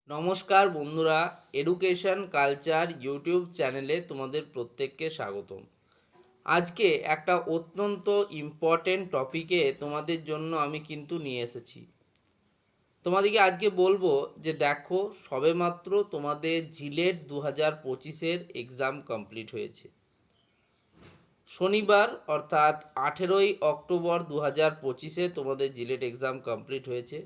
নমস্কার বন্ধুরা, education culture YouTube চ্যানেলে তোমাদের প্রত্যেককে স্বাগতম। আজকে একটা অত্যন্ত ইম্পর্টেন্ট টপিকে তোমাদের জন্য আমি কিন্তু নিয়ে এসেছি। তোমাদেরকে আজকে বলবো যে দেখো, সবেমাত্র তোমাদের জিলেট 2025-এর এক্সাম কমপ্লিট হয়েছে। শনিবার অর্থাৎ 18ই অক্টোবর 2025-এ তোমাদের জিলেট এক্সাম কমপ্লিট হয়েছে।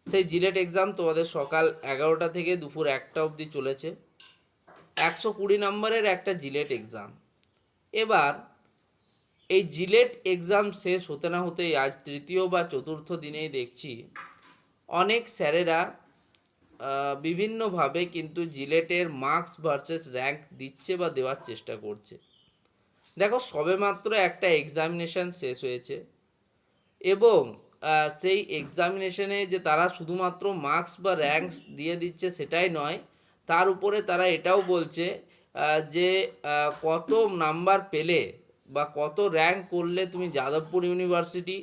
সেই জিলেট এক্সাম তোমাদের সকাল 11টা থেকে দুপুর 1টা অবধি চলেছে। 120 নম্বরের একটা জিলেট এক্সাম। এবার এই জিলেট এক্সাম শেষ হতে না হতেই আজ তৃতীয় বা চতুর্থ দিনেই দেখছি অনেক স্যারেরা বিভিন্নভাবে কিন্তু জিলেটের মার্কস ভার্সেস র্যাঙ্ক দিচ্ছে বা দেওয়ার চেষ্টা করছে। দেখো, সবেমাত্র একটা এক্সামিনেশান শেষ হয়েছে এবং সেই এক্সামিনেশনে যে তারা শুধুমাত্র মার্কস বা র্যাঙ্কস দিয়ে দিচ্ছে সেটাই নয়, তার উপরে তারা এটাও বলছে যে কত নাম্বার পেলে বা কত র্যাঙ্ক করলে তুমি যাদবপুর ইউনিভার্সিটি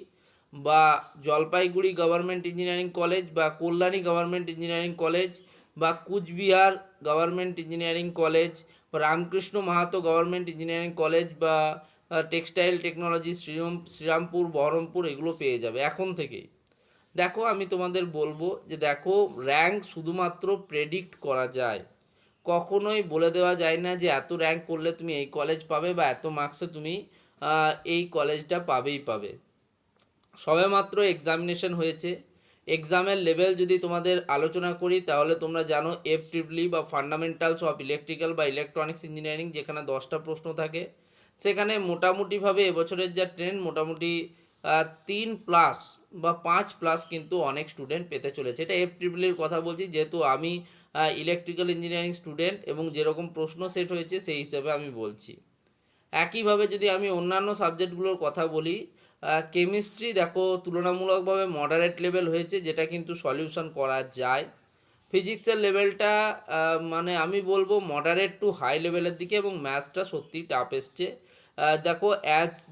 বা জলপাইগুড়ি গভর্নমেন্ট ইঞ্জিনিয়ারিং কলেজ বা কল্যাণী গভর্নমেন্ট ইঞ্জিনিয়ারিং কলেজ বা কুচবিহার গভর্নমেন্ট ইঞ্জিনিয়ারিং কলেজ বা Ramakrishna Mahato government engineering college বা টেক্সটাইল টেকনোলজি শ্রীরামপুর বহরমপুর এগুলো পেয়ে যাবে এখন থেকেই। দেখো, আমি তোমাদের বলবো যে দেখো, র্যাঙ্ক শুধুমাত্র প্রেডিক্ট করা যায়, কখনোই বলে দেওয়া যায় না যে এত র্যাঙ্ক করলে তুমি এই কলেজ পাবে বা এত মার্কসে তুমি এই কলেজটা পাবেই পাবে। সবেমাত্র এক্সামিনেশন হয়েছে। এক্সামের লেভেল যদি তোমাদের আলোচনা করি তাহলে তোমরা জানো FEEE বা ফান্ডামেন্টালস অফ ইলেকট্রিক্যাল বা ইলেকট্রনিক্স ইঞ্জিনিয়ারিং, যেখানে 10টা প্রশ্ন থাকে, সেখানে মোটামুটিভাবে এবছরের যা ট্রেন্ড মোটামুটি 3+ বা 5+ কিন্তু অনেক স্টুডেন্ট পেতে চলেছে। এটা FEEর কথা বলছি, যেহেতু আমি ইলেকট্রিক্যাল ইঞ্জিনিয়ারিং স্টুডেন্ট এবং যেরকম প্রশ্ন সেট হয়েছে সেই হিসাবে আমি বলছি। একইভাবে যদি আমি অন্যান্য সাবজেক্টগুলোর কথা বলি, কেমিস্ট্রি দেখো তুলনামূলকভাবে মডারেট লেভেল হয়েছে, যেটা কিন্তু সলিউশন করা যায়। ফিজিক্সের লেভেলটা মানে আমি বলবো মডারেট টু হাই লেভেলের দিকে, এবং ম্যাথসটা সত্যি টাফ এসছে। দেখো,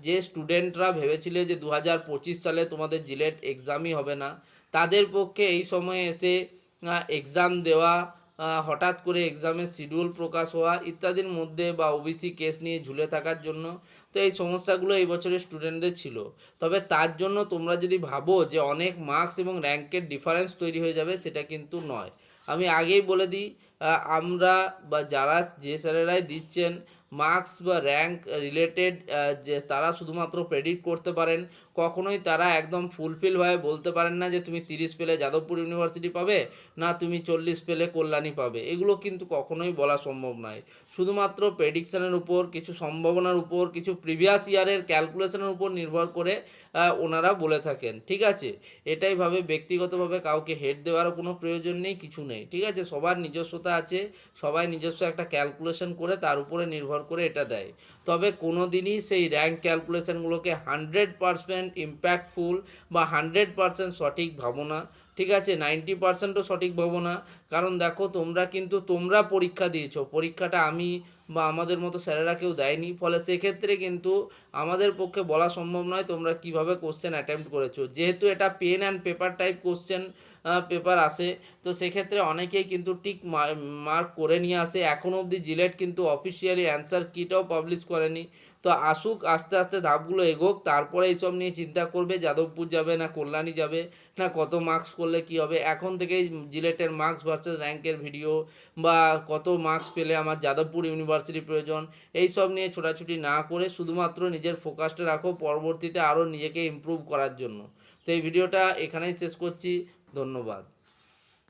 যে স্টুডেন্টরা ভেবেছিলে যে 2025 সালে তোমাদের জিলেট এক্সামই হবে না, তাদের পক্ষে এই সময়ে এসে এক্সাম দেওয়া, হঠাৎ করে এক্সামের শিডিউল প্রকাশ হওয়া ইত্যাদির মধ্যে বা ওবিসি কেস নিয়ে ঝুলে থাকার জন্য, তো এই সমস্যাগুলো এই বছরের স্টুডেন্টদের ছিল। তবে তার জন্য তোমরা যদি ভাবো যে অনেক মার্কস এবং র্যাঙ্কের ডিফারেন্স তৈরি হয়ে যাবে, সেটা কিন্তু নয়। আমি আগেই বলে দিই, আমরা বা যারা যে স্যারেরাই দিচ্ছেন মার্কস বা র্যাঙ্ক রিলেটেড, যে তারা শুধুমাত্র প্রেডিক্ট করতে পারেন, কখনোই তারা একদম ফুলফিলভাবে বলতে পারেন না যে তুমি 30 পেলে যাদবপুর ইউনিভার্সিটি পাবে, না তুমি 40 পেলে কল্যাণী পাবে। এগুলো কিন্তু কখনোই বলা সম্ভব নয়। শুধুমাত্র প্রেডিকশানের উপর, কিছু সম্ভাবনার উপর, কিছু প্রিভিয়াস ইয়ারের ক্যালকুলেশনের উপর নির্ভর করে ওনারা বলে থাকেন। ঠিক আছে, এটাই ভাবে ব্যক্তিগতভাবে কাউকে হেড দেওয়ারও কোনো প্রয়োজন নেই, কিছু নেই। ঠিক আছে, সবার নিজস্বতা আছে, সবাই নিজস্ব একটা ক্যালকুলেশন করে তার উপরে নির্ভর করে এটা দেয়। তবে কোনো দিনই সেই র্যাঙ্ক ক্যালকুলেশনগুলোকে 100% ইম্প্যাক্টফুল বা 100% সঠিক ভাবো না। ঠিক আছে, 90%ও সঠিক ভাবো না। কারণ দেখো, তোমরা পরীক্ষা দিয়েছো, পরীক্ষাটা আমি বা আমাদের মতো স্যারেরা কেউ দেয়নি। ফলে সেক্ষেত্রে কিন্তু আমাদের পক্ষে বলা সম্ভব নয় তোমরা কিভাবে কোশ্চেন অ্যাটেম্প্ট করেছো। যেহেতু এটা pen and paper type question paper আসে, তো সেক্ষেত্রে অনেকেই কিন্তু টিক মার্ক করে নিয়ে আসে। এখনও অবধি জিলেট কিন্তু অফিসিয়ালি অ্যান্সার কিটাও পাবলিশ করেনি। তো আসুক, আস্তে আস্তে ধাপগুলো এগোক, তারপরে এইসব নিয়ে চিন্তা করবে যাদবপুর যাবে না কল্যাণী যাবে, না কত মার্কস করলে কি হবে। এখন থেকেই জিলেটের মার্কস ভার্সেস র্যাঙ্কের ভিডিও বা কত মার্কস পেলে আমার যাদবপুর ইউনিভার্সিটি প্রয়োজন, এই সব নিয়ে ছোটাছুটি না করে শুধুমাত্র নিজের ফোকাসটা রাখো পরবর্তীতে আরও নিজেকে ইমপ্রুভ করার জন্য। তো এই ভিডিওটা এখানেই শেষ করছি। ধন্যবাদ।